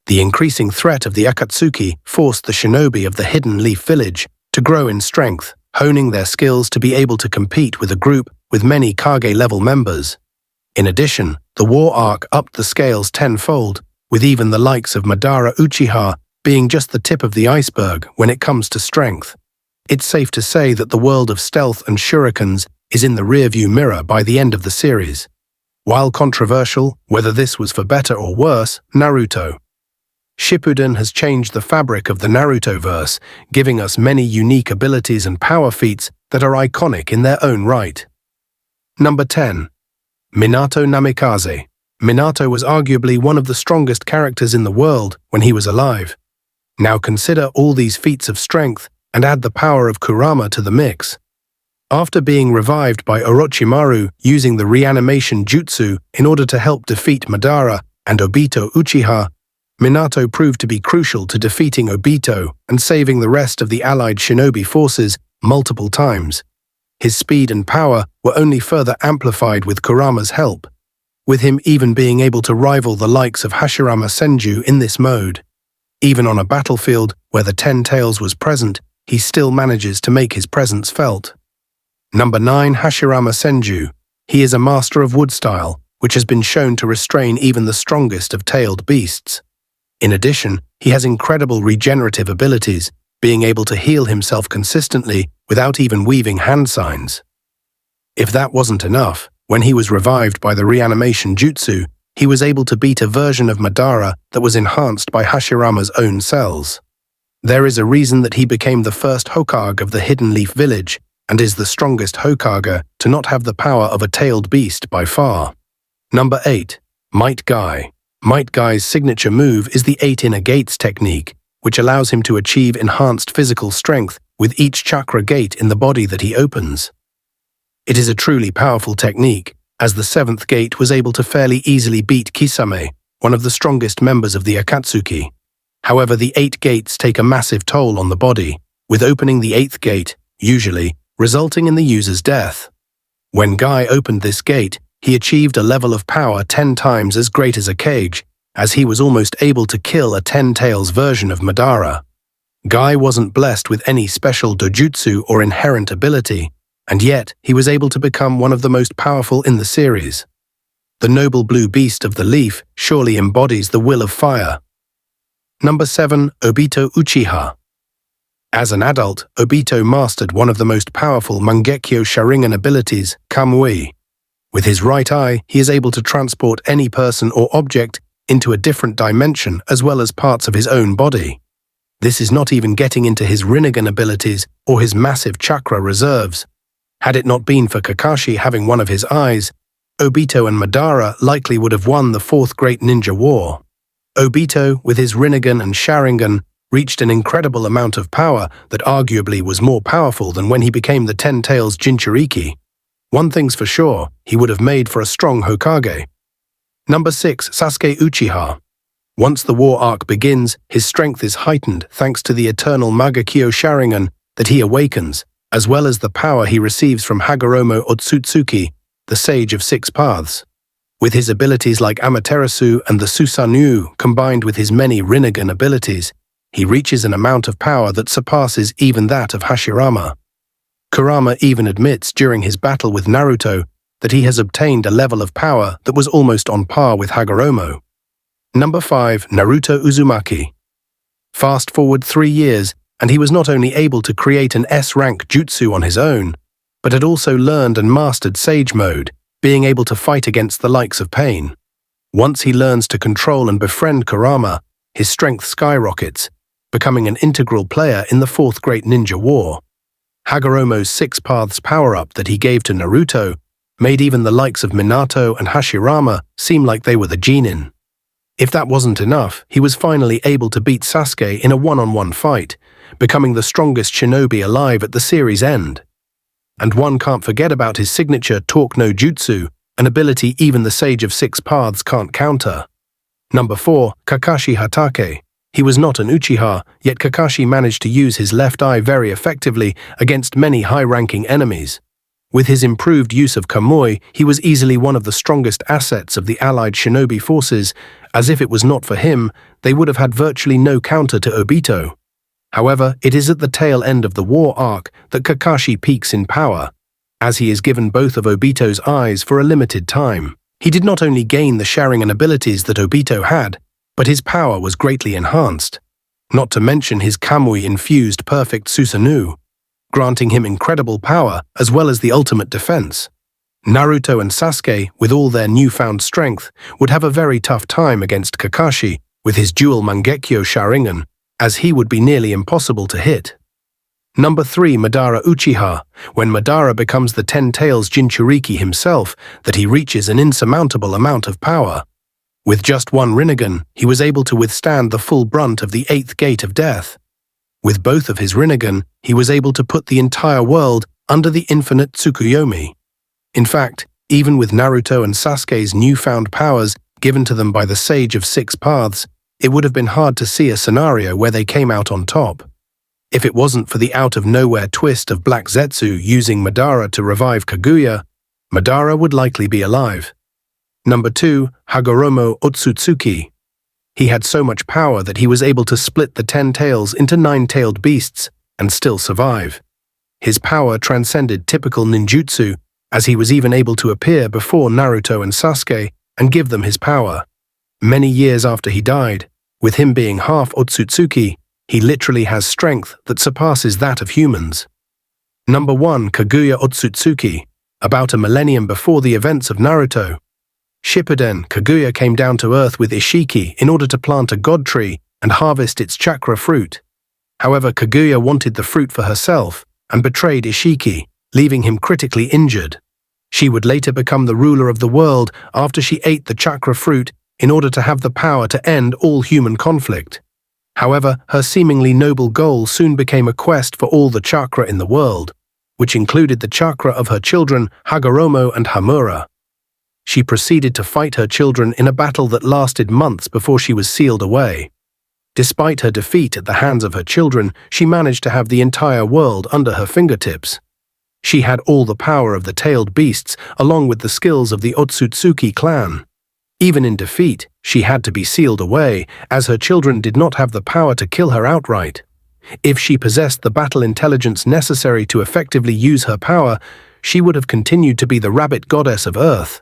The increasing threat of the akatsuki forced the shinobi of the Hidden Leaf Village to grow in strength, honing their skills to be able to compete with a group with many Kage-level members. In addition, the war arc upped the scales tenfold, with even the likes of Madara Uchiha being just the tip of the iceberg when it comes to strength. It's safe to say that the world of stealth and shurikens is in the rearview mirror by the end of the series. While controversial, whether this was for better or worse, Naruto Shippuden has changed the fabric of the Naruto-verse, giving us many unique abilities and power feats that are iconic in their own right. Number 10. Minato Namikaze. Minato was arguably one of the strongest characters in the world when he was alive. Now consider all these feats of strength and add the power of Kurama to the mix. After being revived by Orochimaru using the reanimation jutsu in order to help defeat Madara and Obito Uchiha, Minato proved to be crucial to defeating Obito and saving the rest of the allied shinobi forces multiple times. His speed and power were only further amplified with Kurama's help, with him even being able to rival the likes of Hashirama Senju in this mode. Even on a battlefield where the Ten Tails was present, he still manages to make his presence felt. Number 9. Hashirama Senju. He is a master of wood style, which has been shown to restrain even the strongest of tailed beasts. In addition, he has incredible regenerative abilities, being able to heal himself consistently without even weaving hand signs. If that wasn't enough, when he was revived by the reanimation jutsu, he was able to beat a version of Madara that was enhanced by Hashirama's own cells. There is a reason that he became the first Hokage of the Hidden Leaf Village and is the strongest Hokage to not have the power of a tailed beast by far. Number 8. Might Guy. Might Guy's signature move is the 8 inner gates technique, which allows him to achieve enhanced physical strength with each chakra gate in the body that he opens. It is a truly powerful technique, as the 7th gate was able to fairly easily beat Kisame, one of the strongest members of the Akatsuki. However, the 8 gates take a massive toll on the body, with opening the 8th gate, usually, resulting in the user's death. When Guy opened this gate, he achieved a level of power 10 times as great as a Kage, as he was almost able to kill a 10 Tails version of Madara. Guy wasn't blessed with any special dojutsu or inherent ability, and yet he was able to become one of the most powerful in the series. The noble blue beast of the leaf surely embodies the will of fire. Number 7. Obito Uchiha. As an adult, Obito mastered one of the most powerful Mangekyo Sharingan abilities, Kamui. With his right eye, he is able to transport any person or object into a different dimension as well as parts of his own body. This is not even getting into his Rinnegan abilities or his massive chakra reserves. Had it not been for Kakashi having one of his eyes, Obito and Madara likely would have won the 4th Great Ninja War. Obito, with his Rinnegan and Sharingan, reached an incredible amount of power that arguably was more powerful than when he became the 10 Tails Jinchuriki. One thing's for sure, he would have made for a strong Hokage. Number 6. Sasuke Uchiha. Once the war arc begins, his strength is heightened thanks to the eternal Magakyo Sharingan that he awakens, as well as the power he receives from Hagoromo Otsutsuki, the Sage of 6 Paths. With his abilities like Amaterasu and the Susanoo combined with his many Rinnegan abilities, he reaches an amount of power that surpasses even that of Hashirama. Kurama even admits during his battle with Naruto that he has obtained a level of power that was almost on par with Hagoromo. Number 5. Naruto Uzumaki. Fast forward 3 years, and he was not only able to create an S-rank jutsu on his own, but had also learned and mastered Sage Mode, being able to fight against the likes of Pain. Once he learns to control and befriend Kurama, his strength skyrockets, becoming an integral player in the 4th Great Ninja War. Hagoromo's 6 Paths power-up that he gave to Naruto made even the likes of Minato and Hashirama seem like they were the genin. If that wasn't enough, he was finally able to beat Sasuke in a one-on-one fight, becoming the strongest shinobi alive at the series' end. And one can't forget about his signature Talk no Jutsu, an ability even the Sage of 6 Paths can't counter. Number 4. Kakashi Hatake. He was not an Uchiha, yet Kakashi managed to use his left eye very effectively against many high-ranking enemies. With his improved use of Kamui, he was easily one of the strongest assets of the allied shinobi forces, as if it was not for him, they would have had virtually no counter to Obito. However, it is at the tail end of the war arc that Kakashi peaks in power, as he is given both of Obito's eyes for a limited time. He did not only gain the Sharingan abilities that Obito had, but his power was greatly enhanced, not to mention his Kamui-infused perfect Susanoo, granting him incredible power as well as the ultimate defense. Naruto and Sasuke, with all their newfound strength, would have a very tough time against Kakashi with his dual Mangekyo Sharingan, as he would be nearly impossible to hit. Number 3. Madara Uchiha. When Madara becomes the Ten Tails Jinchuriki himself, that he reaches an insurmountable amount of power. With just one Rinnegan, he was able to withstand the full brunt of the 8th Gate of Death. With both of his Rinnegan, he was able to put the entire world under the infinite Tsukuyomi. In fact, even with Naruto and Sasuke's newfound powers given to them by the Sage of Six Paths, it would have been hard to see a scenario where they came out on top. If it wasn't for the out-of-nowhere twist of Black Zetsu using Madara to revive Kaguya, Madara would likely be alive. Number 2. Hagoromo Otsutsuki. He had so much power that he was able to split the 10 tails into 9-tailed beasts and still survive. His power transcended typical ninjutsu, as he was even able to appear before Naruto and Sasuke and give them his power. Many years after he died, with him being half Otsutsuki, he literally has strength that surpasses that of humans. Number 1. Kaguya Otsutsuki. About a millennium before the events of Naruto Shippuden, Kaguya came down to earth with Ishiki in order to plant a god tree and harvest its chakra fruit. However, Kaguya wanted the fruit for herself and betrayed Ishiki, leaving him critically injured. She would later become the ruler of the world after she ate the chakra fruit in order to have the power to end all human conflict. However, her seemingly noble goal soon became a quest for all the chakra in the world, which included the chakra of her children Hagoromo and Hamura. She proceeded to fight her children in a battle that lasted months before she was sealed away. Despite her defeat at the hands of her children, she managed to have the entire world under her fingertips. She had all the power of the tailed beasts along with the skills of the Otsutsuki clan. Even in defeat, she had to be sealed away, as her children did not have the power to kill her outright. If she possessed the battle intelligence necessary to effectively use her power, she would have continued to be the rabbit goddess of Earth.